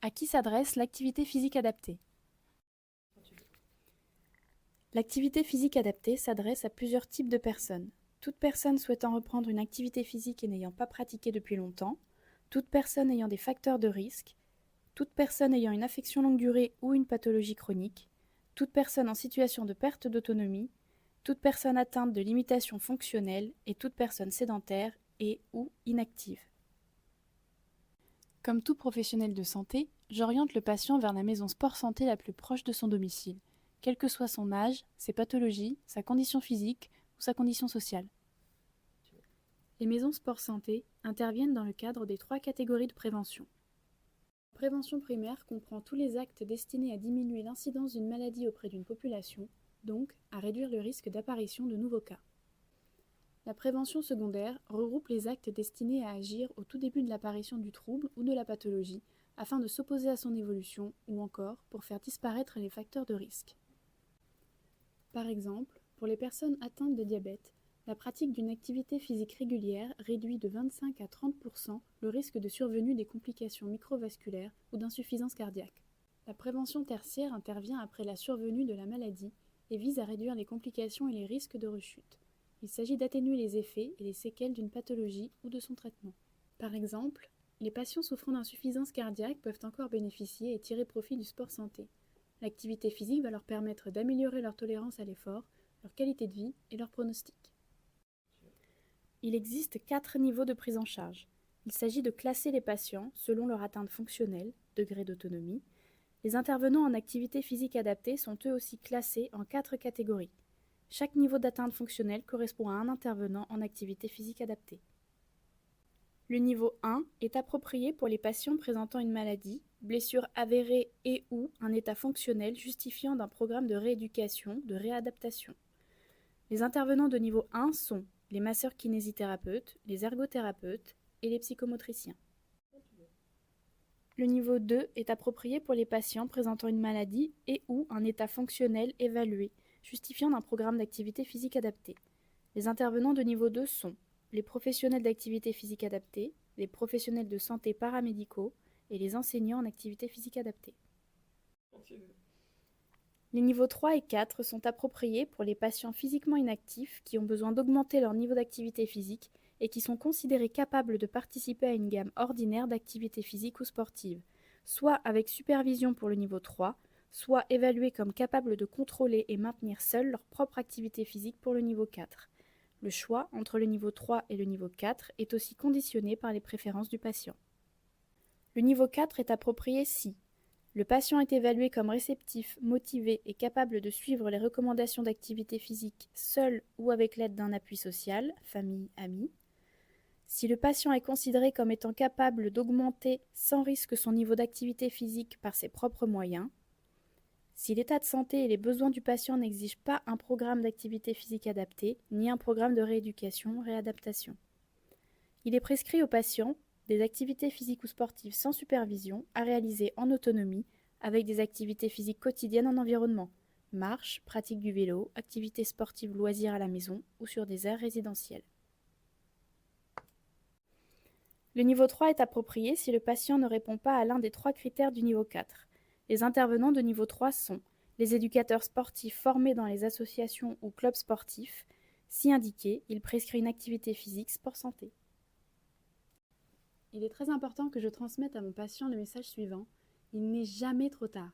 À qui s'adresse l'activité physique adaptée? L'activité physique adaptée s'adresse à plusieurs types de personnes. Toute personne souhaitant reprendre une activité physique et n'ayant pas pratiqué depuis longtemps, toute personne ayant des facteurs de risque, toute personne ayant une affection longue durée ou une pathologie chronique, toute personne en situation de perte d'autonomie, toute personne atteinte de limitations fonctionnelles et toute personne sédentaire et ou inactive. Comme tout professionnel de santé, j'oriente le patient vers la maison sport santé la plus proche de son domicile, quel que soit son âge, ses pathologies, sa condition physique ou sa condition sociale. Les maisons sport santé interviennent dans le cadre des 3 catégories de prévention. La prévention primaire comprend tous les actes destinés à diminuer l'incidence d'une maladie auprès d'une population, donc à réduire le risque d'apparition de nouveaux cas. La prévention secondaire regroupe les actes destinés à agir au tout début de l'apparition du trouble ou de la pathologie, afin de s'opposer à son évolution ou encore pour faire disparaître les facteurs de risque. Par exemple, pour les personnes atteintes de diabète, la pratique d'une activité physique régulière réduit de 25 à 30% le risque de survenue des complications microvasculaires ou d'insuffisance cardiaque. La prévention tertiaire intervient après la survenue de la maladie et vise à réduire les complications et les risques de rechute. Il s'agit d'atténuer les effets et les séquelles d'une pathologie ou de son traitement. Par exemple, les patients souffrant d'insuffisance cardiaque peuvent encore bénéficier et tirer profit du sport santé. L'activité physique va leur permettre d'améliorer leur tolérance à l'effort, leur qualité de vie et leur pronostic. Il existe 4 niveaux de prise en charge. Il s'agit de classer les patients selon leur atteinte fonctionnelle, degré d'autonomie. Les intervenants en activité physique adaptée sont eux aussi classés en 4 catégories. Chaque niveau d'atteinte fonctionnelle correspond à un intervenant en activité physique adaptée. Le niveau 1 est approprié pour les patients présentant une maladie, blessure avérée et ou un état fonctionnel justifiant d'un programme de rééducation, de réadaptation. Les intervenants de niveau 1 sont les masseurs kinésithérapeutes, les ergothérapeutes et les psychomotriciens. Le niveau 2 est approprié pour les patients présentant une maladie et ou un état fonctionnel évalué, justifiant d'un programme d'activité physique adaptée. Les intervenants de niveau 2 sont les professionnels d'activité physique adaptée, les professionnels de santé paramédicaux et les enseignants en activité physique adaptée. Les niveaux 3 et 4 sont appropriés pour les patients physiquement inactifs qui ont besoin d'augmenter leur niveau d'activité physique et qui sont considérés capables de participer à une gamme ordinaire d'activités physiques ou sportives, soit avec supervision pour le niveau 3, soit évalués comme capables de contrôler et maintenir seuls leur propre activité physique pour le niveau 4. Le choix entre le niveau 3 et le niveau 4 est aussi conditionné par les préférences du patient. Le niveau 4 est approprié si le patient est évalué comme réceptif, motivé et capable de suivre les recommandations d'activité physique seul ou avec l'aide d'un appui social, famille, amis. Si le patient est considéré comme étant capable d'augmenter sans risque son niveau d'activité physique par ses propres moyens. Si l'état de santé et les besoins du patient n'exigent pas un programme d'activité physique adapté, ni un programme de rééducation, réadaptation. Il est prescrit aux patients des activités physiques ou sportives sans supervision à réaliser en autonomie avec des activités physiques quotidiennes en environnement, marche, pratique du vélo, activités sportives loisirs à la maison ou sur des aires résidentielles. Le niveau 3 est approprié si le patient ne répond pas à l'un des 3 critères du niveau 4. Les intervenants de niveau 3 sont les éducateurs sportifs formés dans les associations ou clubs sportifs. Si indiqué, il prescrit une activité physique sport santé. Il est très important que je transmette à mon patient le message suivant: il n'est jamais trop tard.